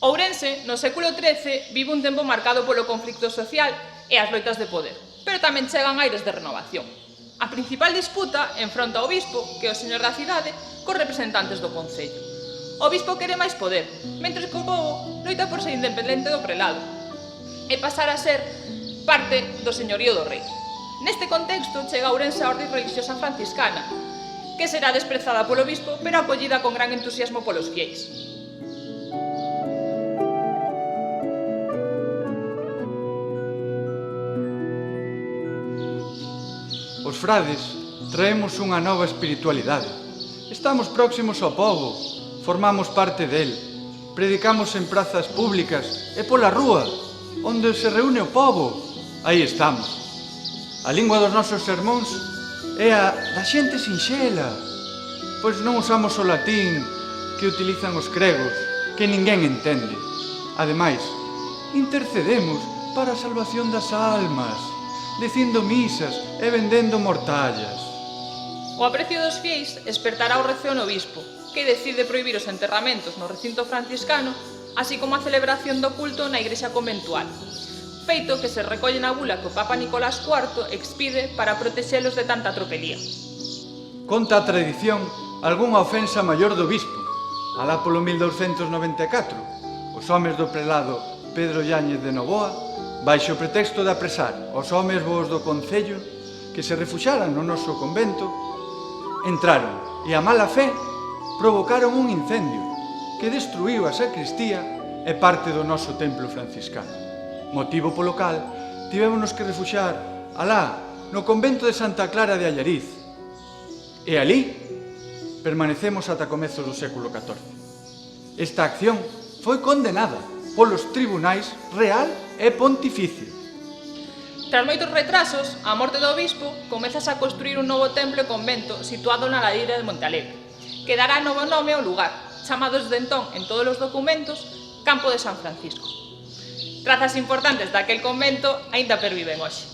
Ourense, no século XIII, vive un tempo marcado polo conflicto social e as loitas de poder, pero tamén chegan aires de renovación. A principal disputa enfronta o bispo, que é o señor da cidade, cos representantes do concello. O bispo quere máis poder, mentres que o pobo loita por ser independente do prelado e pasar a ser parte do señorío do rei. Neste contexto chega a Ourense a orde religiosa franciscana, que será desprezada polo bispo, pero acollida con gran entusiasmo polos fieis. Os frades traemos unha nova espiritualidade. Estamos próximos ao pobo, formamos parte del, predicamos en prazas públicas e pola rúa, onde se reúne o pobo. Aí estamos. A lingua dos nosos sermóns é a da xente sinxela, pois non usamos o latín que utilizan os gregos, que ninguén entende. Ademais, intercedemos para a salvación das almas, dicindo misas e vendendo mortallas. O aprecio dos fieis espertará o receo no bispo, que decide prohibir os enterramentos no recinto franciscano, así como a celebración do culto na igrexa conventual, feito que se recolle na bula que o Papa Nicolás IV expide para protexelos de tanta tropelía. Conta a tradición algunha ofensa maior do bispo. Alá polo 1294, os homes do prelado Pedro Yáñez de Novoa, baixo o pretexto de apresar os homes bons do concello que se refuxaran no noso convento, entraron e a mala fe provocaron un incendio que destruíu a sacristía e parte do noso templo franciscano. Motivo polo cal tivémonos que refuxar alá no convento de Santa Clara de Allariz. E ali permanecemos ata comezos do século XIV. Esta acción foi condenada polos tribunais real e pontificio. Tras moitos retrasos, a morte do obispo, comezas a construir un novo templo e convento situado na ladeira de Montealegre, que dará novo nome ao lugar, chamado desde entón en todos os documentos Campo de San Francisco. Trazas importantes daquel convento aínda perviven hoxe.